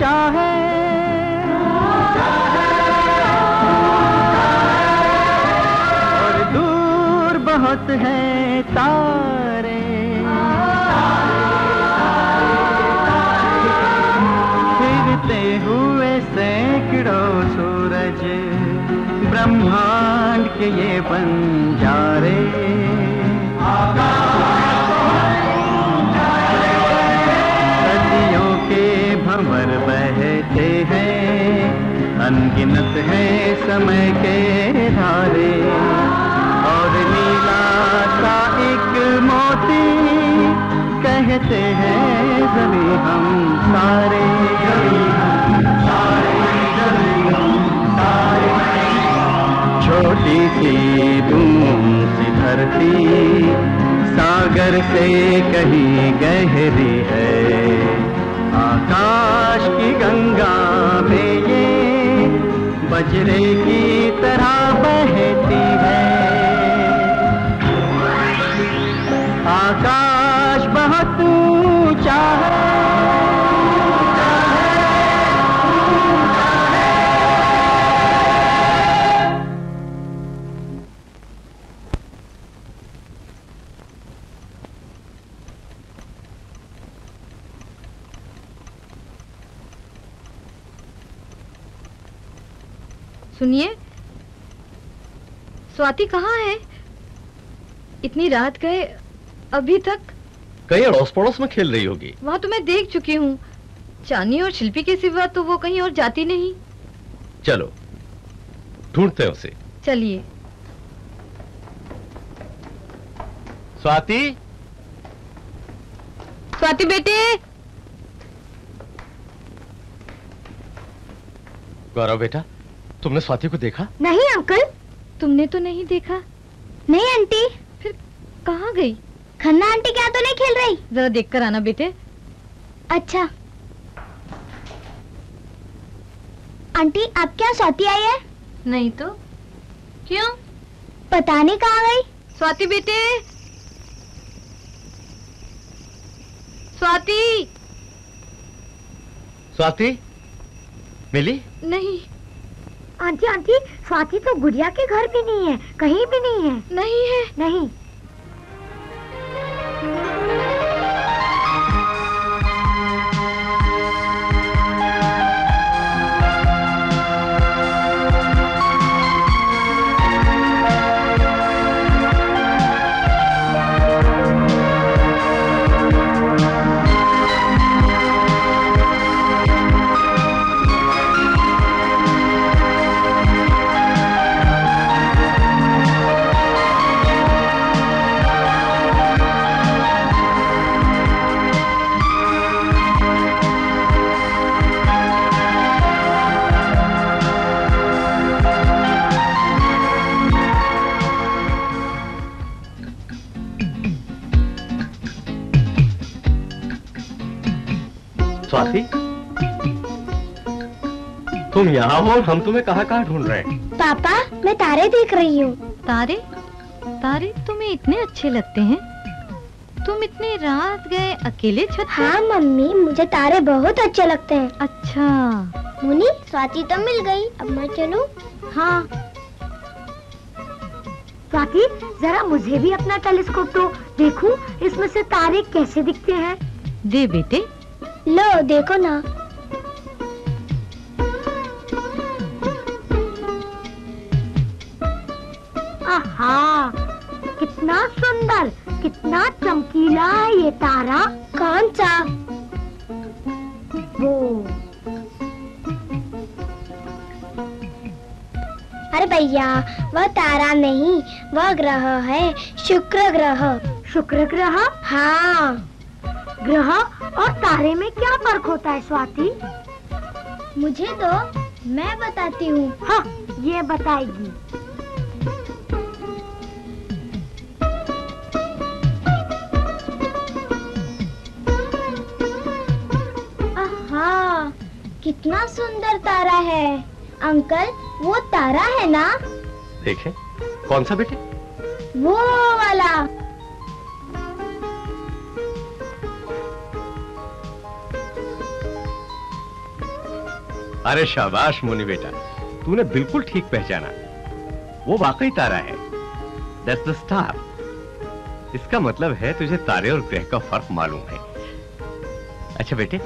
ऊंचा है, और दूर बहुत है तारे। फिरते हुए सैकड़ों सूरज, ब्रह्मांड के ये बंजारे। सदियों के भंवर बहते हैं, अनगिनत है समय के धारे, और नीला सा एक मोती कहते हैं जमी हम सारे। छोटी सी बूंद सी धरती सागर से कहीं गहरी है, आकाश की गंगा में ये बजरे की तरह बहती है। आकाश बहुत ऊंचा है, सुनिए, स्वाति कहाँ है? इतनी रात गए अभी तक। कहीं अड़ोस पड़ोस में खेल रही होगी। वहाँ तो मैं देख चुकी हूँ, चानी और शिल्पी के सिवा तो वो कहीं और जाती नहीं। चलो ढूंढते हैं उसे। चलिए। स्वाति, स्वाति बेटे। गौरव बेटा, तुमने स्वाति को देखा? नहीं अंकल। तुमने तो नहीं देखा? नहीं आंटी। फिर कहाँ गई? खन्ना आंटी क्या तो नहीं खेल रही? जरा देखकर आना बेटे। अच्छा आंटी, आप क्या स्वाति आई है? नहीं तो क्यों? पता नहीं कहाँ गई। स्वाति बेटे, स्वाति। स्वाति मिली? नहीं। आंटी आंटी, स्वाति तो गुड़िया के घर भी नहीं है, कहीं भी नहीं है। नहीं है? नहीं। स्वाति, तुम यहाँ हो और हम तुम्हें कहाँ ढूंढ रहे हैं? पापा, मैं तारे देख रही हूँ। तारे? तारे तुम्हें इतने अच्छे लगते हैं? तुम इतनी रात गए अकेले छत पर? हाँ मम्मी, मुझे तारे बहुत अच्छे लगते हैं। अच्छा। मुनी, स्वाति तो मिल गई, अब मैं चलूं? हाँ। स्वाति, जरा मुझे भी अपना टेलीस्कोप दो, देखूं इसमें से तारे कैसे दिखते हैं। दे बेटे। लो देखो ना। आहा, कितना सुंदर, कितना चमकीला है ये तारा। कौन सा? वो। अरे भैया, वह तारा नहीं, वह ग्रह है, शुक्र ग्रह। शुक्र ग्रह? हाँ। ग्रह और तारे में क्या फर्क होता है स्वाति? मुझे तो मैं बताती हूँ। हाँ, ये बताएगी। आहा, कितना सुंदर तारा है। अंकल, वो तारा है ना? देखें। कौन सा बेटे? वो वाला। अरे शाबाश मोनी बेटा, तूने बिल्कुल ठीक पहचाना। वो वाकई तारा है। That's the star। इसका मतलब है तुझे तारे और ग्रह का फर्क मालूम है। अच्छा बेटे,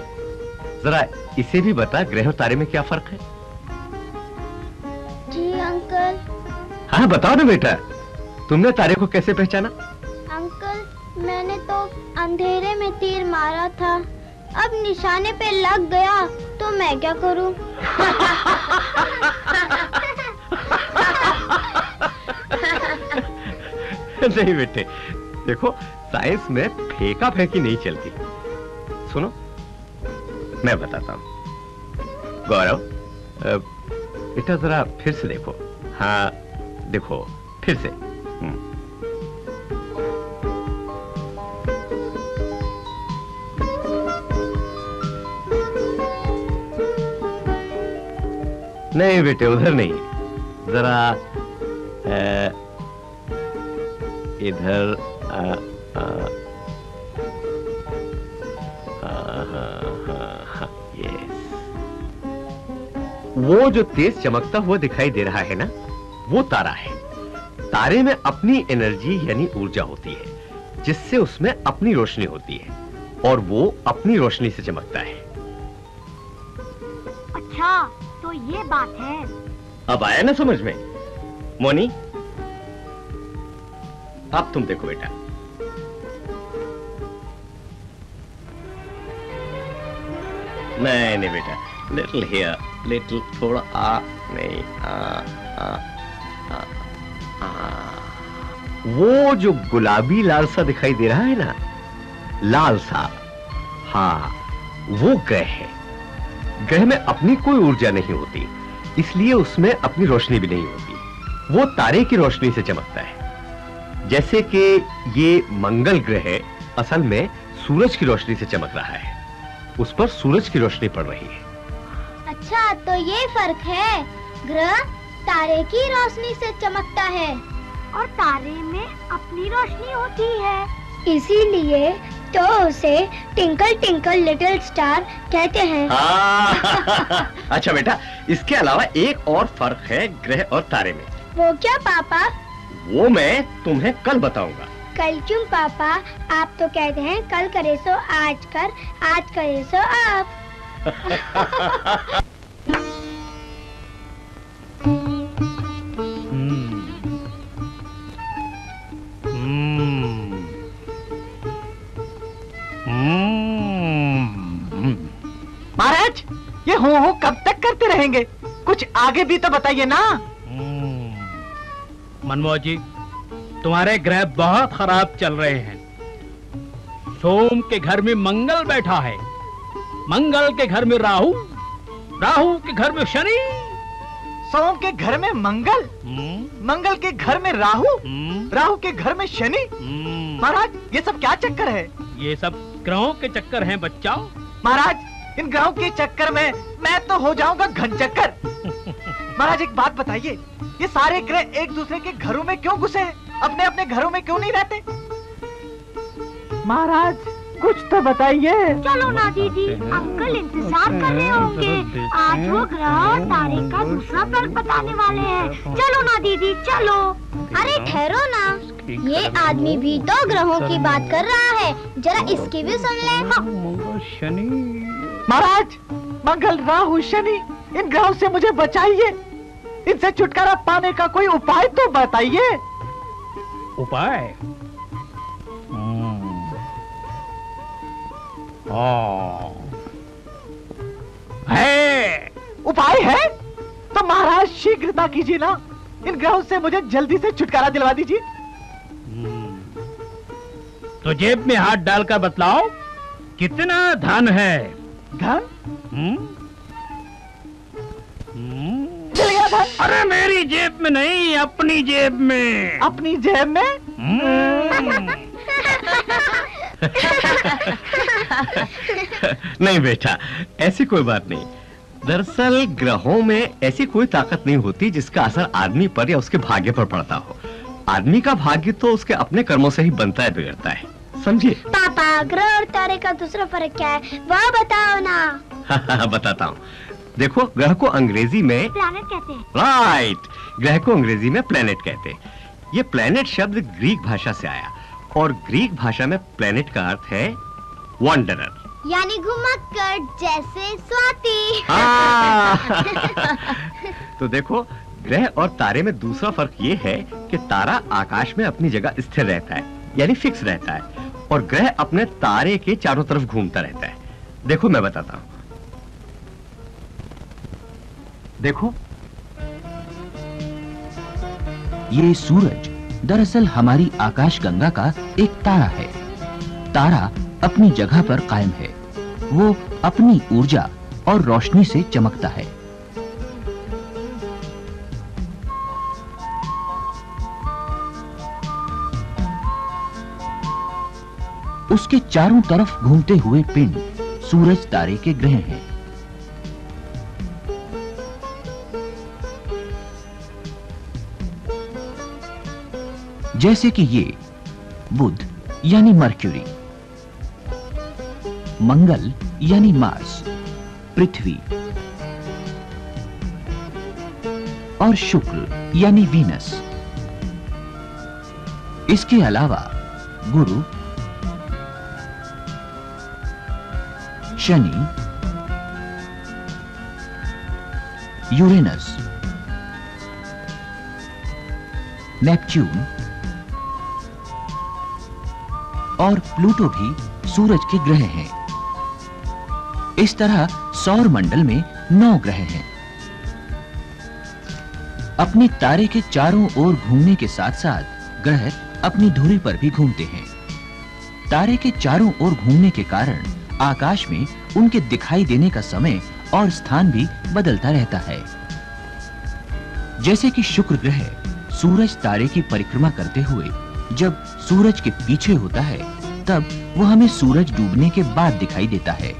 जरा इसे भी बता, ग्रह और तारे में क्या फर्क है? जी अंकल। हाँ बताओ ना बेटा, तुमने तारे को कैसे पहचाना? अंकल मैंने तो अंधेरे में तीर मारा था, अब निशाने पे लग गया तो मैं क्या करूं? नहीं बेटे, देखो साइंस में फेंका फेंकी नहीं चलती। सुनो मैं बताता हूं। गौरव बेटा जरा फिर से देखो। हाँ देखो फिर से। नहीं बेटे उधर नहीं, जरा इधर वो जो तेज चमकता हुआ दिखाई दे रहा है ना, वो तारा है। तारे में अपनी एनर्जी यानी ऊर्जा होती है, जिससे उसमें अपनी रोशनी होती है और वो अपनी रोशनी से चमकता है। अच्छा तो ये बात है। अब आया ना समझ में? मोनी अब तुम देखो बेटा। नहीं बेटा, लिटिल हियर, लिटिल थोड़ा नहीं वो जो गुलाबी लाल सा दिखाई दे रहा है ना, लाल सा, हाँ वो ग्रह है। ग्रह में अपनी कोई ऊर्जा नहीं होती, इसलिए उसमें अपनी रोशनी भी नहीं होती। वो तारे की रोशनी से चमकता है। जैसे कि ये मंगल ग्रह असल में सूरज की रोशनी से चमक रहा है, उस पर सूरज की रोशनी पड़ रही है। अच्छा तो ये फर्क है, ग्रह तारे की रोशनी से चमकता है और तारे में अपनी रोशनी होती है, इसीलिए तो उसे टिंकल टिंकल लिटिल स्टार कहते हैं। अच्छा बेटा, इसके अलावा एक और फर्क है ग्रह और तारे में। वो क्या पापा? वो मैं तुम्हें कल बताऊंगा। कल क्यों पापा? आप तो कहते हैं कल करे सो आज कर, आज करे सो आप। महाराज ये हो कब तक करते रहेंगे? कुछ आगे भी तो बताइए ना। मनमोहन जी, तुम्हारे ग्रह बहुत खराब चल रहे हैं। सोम के घर में मंगल बैठा है, मंगल के घर में राहु, राहु के घर में शनि। सोम के घर में मंगल, मंगल के घर में राहु, राहु के घर में शनि। महाराज ये सब क्या चक्कर है? ये सब ग्रहों के चक्कर हैं बच्चा। महाराज इन ग्रहों के चक्कर में मैं तो हो जाऊंगा घन चक्कर। महाराज एक बात बताइए, ये सारे ग्रह एक दूसरे के घरों में क्यों घुसे हैं? अपने अपने घरों में क्यों नहीं रहते? महाराज कुछ तो बताइए। चलो ना दीदी, अंकल इंतजार कर रहे होंगे। आज वो ग्रह और तारे का दूसरा फर्क बताने वाले हैं। चलो ना दीदी चलो। अरे ठहरो ना, ये आदमी भी तो ग्रहों की बात कर रहा है, जरा इसकी भी सुन ले। मंगल शनि। महाराज मंगल राहु शनि, इन ग्रहों से मुझे बचाइए। इनसे छुटकारा पाने का कोई उपाय तो बताइए। उपाय? है उपाय है तो महाराज शीघ्रता कीजिए ना, इन ग्रहों से मुझे जल्दी से छुटकारा दिलवा दीजिए। तो जेब में हाथ डालकर बतलाओ कितना धन है? धन? चल गया धन। अरे मेरी जेब में नहीं, अपनी जेब में। अपनी जेब में? नहीं बेटा, ऐसी कोई बात नहीं। दरअसल ग्रहों में ऐसी कोई ताकत नहीं होती जिसका असर आदमी पर या उसके भाग्य पर पड़ता हो। आदमी का भाग्य तो उसके अपने कर्मों से ही बनता है, बिगड़ता है, समझिए। पापा ग्रह और तारे का दूसरा फर्क क्या है, वह बताओ ना। बताता हूँ। देखो, ग्रह को अंग्रेजी में प्लैनेट कहते हैं। राइट, ग्रह को अंग्रेजी में प्लेनेट कहते हैं। ये प्लेनेट शब्द ग्रीक भाषा से आया और ग्रीक भाषा में प्लेनेट का अर्थ है वॉन्डरर, यानी घुमक्कड़, जैसे स्वाति। तो देखो, ग्रह और तारे में दूसरा फर्क ये है कि तारा आकाश में अपनी जगह स्थिर रहता है, यानी फिक्स रहता है, और ग्रह अपने तारे के चारों तरफ घूमता रहता है। देखो मैं बताता हूं। देखो, ये सूरज दरअसल हमारी आकाशगंगा का एक तारा है। तारा अपनी जगह पर कायम है, वो अपनी ऊर्जा और रोशनी से चमकता है। उसके चारों तरफ घूमते हुए पिंड सूरज तारे के ग्रह हैं। जैसे कि ये बुध यानी मर्क्यूरी, मंगल यानी मार्स, पृथ्वी और शुक्र यानी वीनस। इसके अलावा गुरु, शनि, यूरेनस, नेपच्यून और प्लूटो भी सूरज के ग्रह हैं। इस तरह सौर मंडल में 9 ग्रह हैं। अपने तारे के चारों ओर घूमने के साथ साथ ग्रह अपनी धुरी पर भी घूमते हैं। तारे के चारों ओर घूमने के कारण आकाश में उनके दिखाई देने का समय और स्थान भी बदलता रहता है। जैसे कि शुक्र ग्रह सूरज तारे की परिक्रमा करते हुए जब सूरज के पीछे होता है, तब वो हमें सूरज डूबने के बाद दिखाई देता है।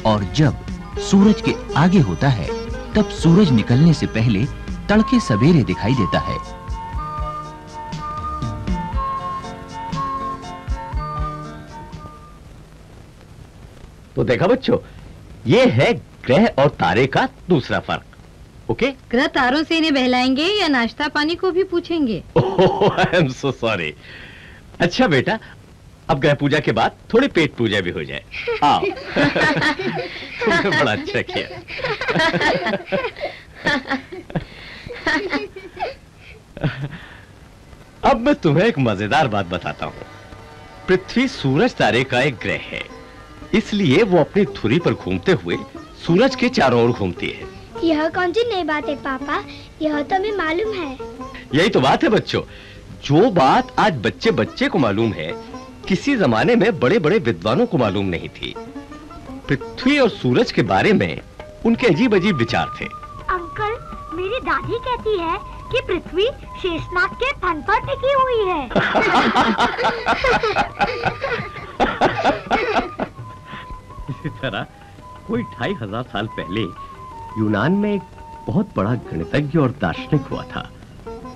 और जब सूरज के आगे होता है, तब सूरज निकलने से पहले तड़के सवेरे दिखाई देता है। तो देखा बच्चों, ये है ग्रह और तारे का दूसरा फर्क। ओके? ग्रह तारों से इन्हें बहलाएंगे या नाश्ता पानी को भी पूछेंगे? ओह, आई एम सो सॉरी। अच्छा बेटा, अब ग्रह पूजा के बाद थोड़ी पेट पूजा भी हो जाए। आओ। तुमने बड़ा अच्छा किया। अब मैं तुम्हें एक मजेदार बात बताता हूँ। पृथ्वी सूरज तारे का एक ग्रह है, इसलिए वो अपनी धुरी पर घूमते हुए सूरज के चारों ओर घूमती है। यह कौन सी नई बात है पापा? यह तो हमें मालूम है। यही तो बात है बच्चों। जो बात आज बच्चे बच्चे को मालूम है, किसी जमाने में बड़े बड़े विद्वानों को मालूम नहीं थी। पृथ्वी और सूरज के बारे में उनके अजीब अजीब विचार थे। अंकल, मेरी दादी कहती है कि पृथ्वी शेषनाग के फन पर टिकी हुई है। इसी तरह कोई 2500 साल पहले यूनान में एक बहुत बड़ा गणितज्ञ और दार्शनिक हुआ था,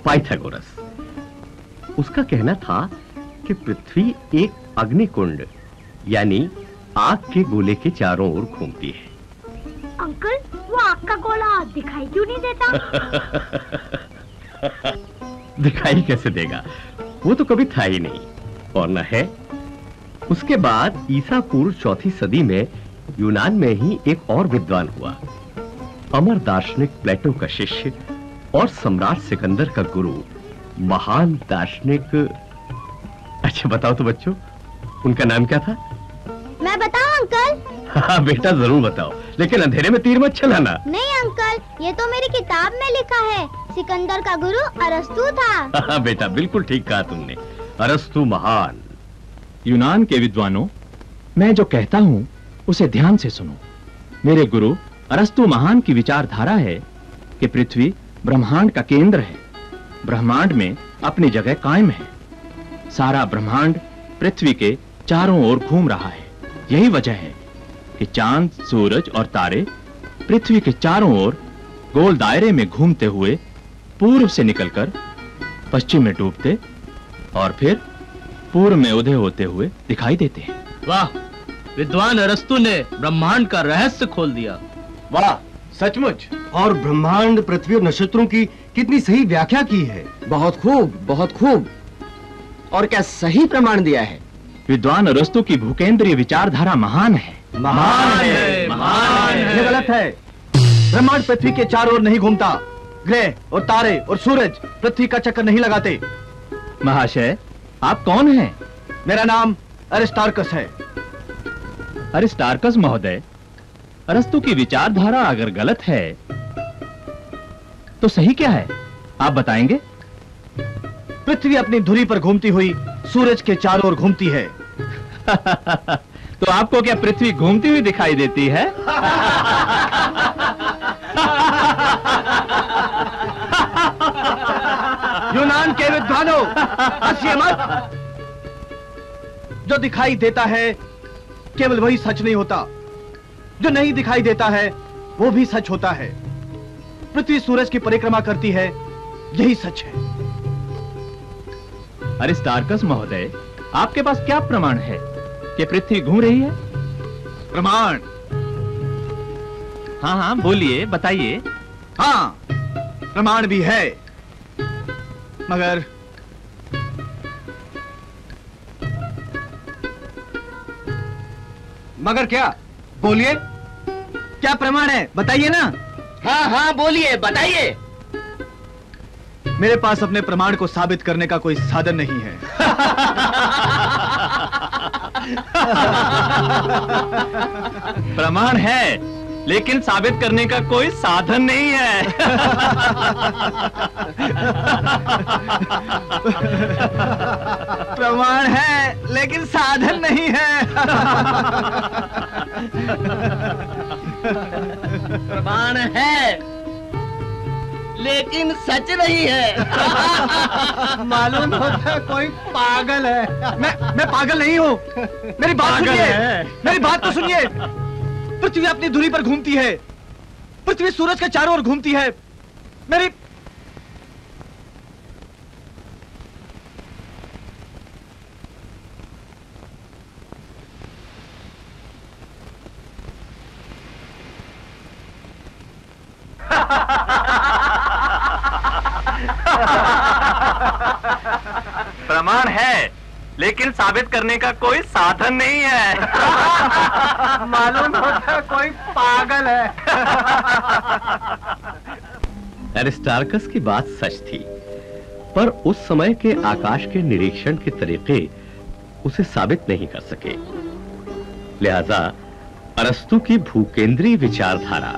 पाइथागोरस। उसका कहना था कि पृथ्वी एक अग्निकुंड यानी आग के गोले के चारों ओर घूमती है। अंकल, वो आग का गोला दिखाई क्यों नहीं देता? दिखाई कैसे देगा? वो तो कभी था ही नहीं और न है। उसके बाद ईसा पूर्व 4वीं सदी में यूनान में ही एक और विद्वान हुआ, अमर दार्शनिक प्लेटो का शिष्य और सम्राट सिकंदर का गुरु, महान दार्शनिक। अच्छा बताओ तो बच्चों, उनका नाम क्या था? मैं बताऊं अंकल? हाँ बेटा, जरूर बताओ, लेकिन अंधेरे में तीर मत चलाना। नहीं अंकल, ये तो मेरी किताब में लिखा है। सिकंदर का गुरु अरस्तु था। हाँ बेटा, बिल्कुल ठीक कहा तुमने, अरस्तु महान। यूनान के विद्वानों, मैं जो कहता हूँ उसे ध्यान से सुनो। मेरे गुरु अरस्तु महान की विचारधारा है कि पृथ्वी ब्रह्मांड का केंद्र है, ब्रह्मांड में अपनी जगह कायम है। सारा ब्रह्मांड पृथ्वी के चारों ओर घूम रहा है। यही वजह है कि चांद, सूरज और तारे पृथ्वी के चारों ओर गोल दायरे में घूमते हुए पूर्व से निकलकर पश्चिम में डूबते और फिर पूर्व में उदय होते हुए दिखाई देते हैं। वाह, विद्वान अरस्तु ने ब्रह्मांड का रहस्य खोल दिया। वाह, सचमुच। और ब्रह्मांड, पृथ्वी और नक्षत्रों की कितनी सही व्याख्या की है। बहुत खूब, बहुत खूब। और क्या सही प्रमाण दिया है। विद्वान अरस्तु की भूकेंद्रीय विचारधारा महान है। महान है, महान है। ये गलत है। ब्रह्मांड पृथ्वी के चारों ओर नहीं घूमता। ग्रह और तारे और सूरज पृथ्वी का चक्कर नहीं लगाते। महाशय, आप कौन हैं? मेरा नाम अरिस्टार्कस है। अरिस्टार्कस महोदय, अरस्तु की विचारधारा अगर गलत है तो सही क्या है, आप बताएंगे? पृथ्वी अपनी धुरी पर घूमती हुई सूरज के चारों ओर घूमती है। तो आपको क्या पृथ्वी घूमती हुई दिखाई देती है? यूनान के विद्वानों, हंसिए मत। जो दिखाई देता है केवल वही सच नहीं होता, जो नहीं दिखाई देता है वो भी सच होता है। पृथ्वी सूरज की परिक्रमा करती है, यही सच है। अरिस्टार्कस महोदय, आपके पास क्या प्रमाण है कि पृथ्वी घूम रही है? प्रमाण? हाँ हाँ, बोलिए, बताइए। हाँ, प्रमाण भी है, मगर क्या? बोलिए, क्या प्रमाण है, बताइए ना। हाँ हाँ, बोलिए, बताइए। मेरे पास अपने प्रमाण को साबित करने का कोई साधन नहीं है। प्रमाण है, लेकिन साबित करने का कोई साधन नहीं है। प्रमाण है, लेकिन साधन नहीं है। प्रमाण है, लेकिन सच नहीं है। मालूम होता है कोई पागल है। मैं पागल नहीं हूँ। मेरी बात सुनिए, मेरी बात तो सुनिए। पृथ्वी अपनी धुरी पर घूमती है, पृथ्वी सूरज के चारों ओर घूमती है। मेरी प्रमाण है, लेकिन साबित करने का कोई साधन नहीं है। मालूम होता है कोई पागल है। एरिस्टार्कस की बात सच थी, पर उस समय के आकाश के निरीक्षण के तरीके उसे साबित नहीं कर सके। लिहाजा अरस्तु की भूकेंद्रीय विचारधारा,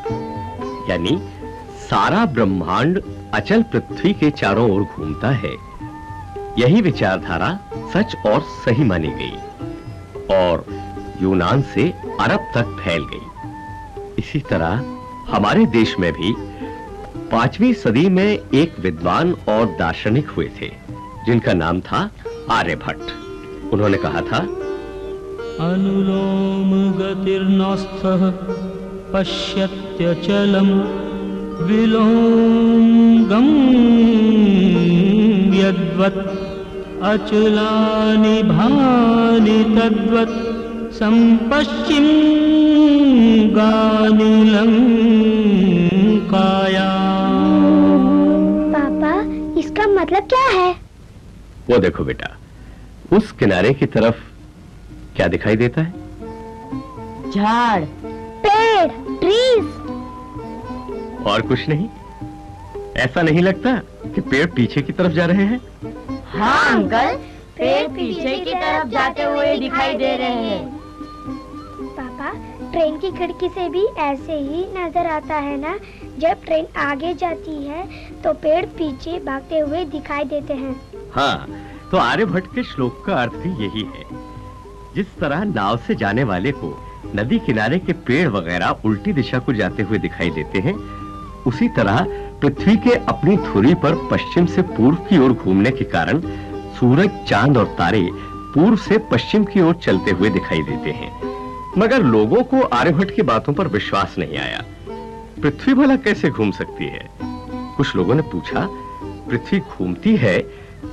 यानी सारा ब्रह्मांड अचल पृथ्वी के चारों ओर घूमता है, यही विचारधारा सच और सही मानी गई और यूनान से अरब तक फैल गई। इसी तरह हमारे देश में भी 5वीं सदी में एक विद्वान और दार्शनिक हुए थे, जिनका नाम था आर्यभट्ट। उन्होंने कहा था, अनुलोम गतिर्नस्थः पश्यत्यचलम् विलोंगम यद्वत् अचलानि भानि तद्वत् संपश्चिम गानिलं काया। पापा, इसका मतलब क्या है? वो देखो बेटा, उस किनारे की तरफ क्या दिखाई देता है? झाड़, पेड़, ट्रीज। और कुछ नहीं? ऐसा नहीं लगता कि पेड़ पीछे की तरफ जा रहे हैं? हाँ अंकल, पेड़ पीछे की तरफ जाते हुए दिखाई दे रहे हैं। पापा, ट्रेन की खिड़की से भी ऐसे ही नजर आता है ना? जब ट्रेन आगे जाती है तो पेड़ पीछे भागते हुए दिखाई देते हैं। हाँ, तो आर्यभट्ट के श्लोक का अर्थ भी यही है। जिस तरह नाव से जाने वाले को नदी किनारे के पेड़ वगैरह उल्टी दिशा को जाते हुए दिखाई देते हैं, उसी तरह पृथ्वी के अपनी धुरी पर पश्चिम से पूर्व की ओर घूमने के कारण सूरज, चांद और तारे पूर्व से पश्चिम की ओर चलते हुए दिखाई देते हैं। मगर लोगों को आर्यभट्ट की बातों पर विश्वास नहीं आया। पृथ्वी भला कैसे घूम सकती है? कुछ लोगों ने पूछा, पृथ्वी घूमती है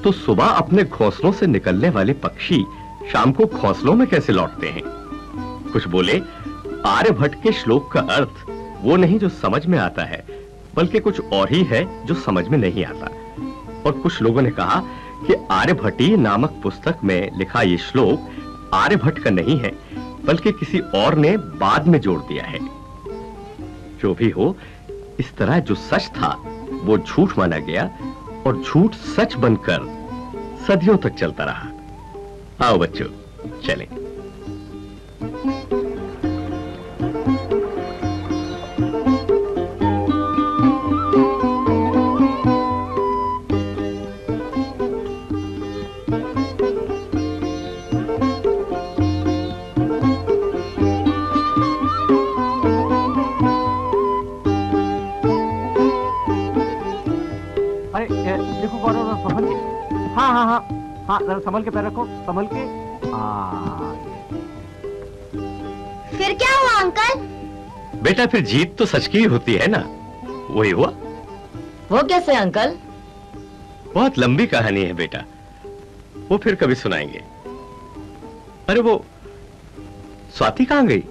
तो सुबह अपने घोंसलों से निकलने वाले पक्षी शाम को घोंसलों में कैसे लौटते हैं? कुछ बोले आर्यभट्ट के श्लोक का अर्थ वो नहीं जो समझ में आता है, बल्कि कुछ और ही है जो समझ में नहीं आता। और कुछ लोगों ने कहा कि आर्यभट्टी नामक पुस्तक में लिखा ये श्लोक आर्यभट्ट का नहीं है, बल्कि किसी और ने बाद में जोड़ दिया है। जो भी हो, इस तरह जो सच था वो झूठ माना गया और झूठ सच बनकर सदियों तक चलता रहा। आओ बच्चों, चलें। देखो गौरव, संभल के। हाँ हाँ हाँ हाँ, जरा संभल के पैर रखो, संभल के। फिर क्या हुआ अंकल? बेटा, फिर जीत तो सच की ही होती है ना, वही हुआ। वो कैसे अंकल? बहुत लंबी कहानी है बेटा, वो फिर कभी सुनाएंगे। अरे वो स्वाति कहाँ गई?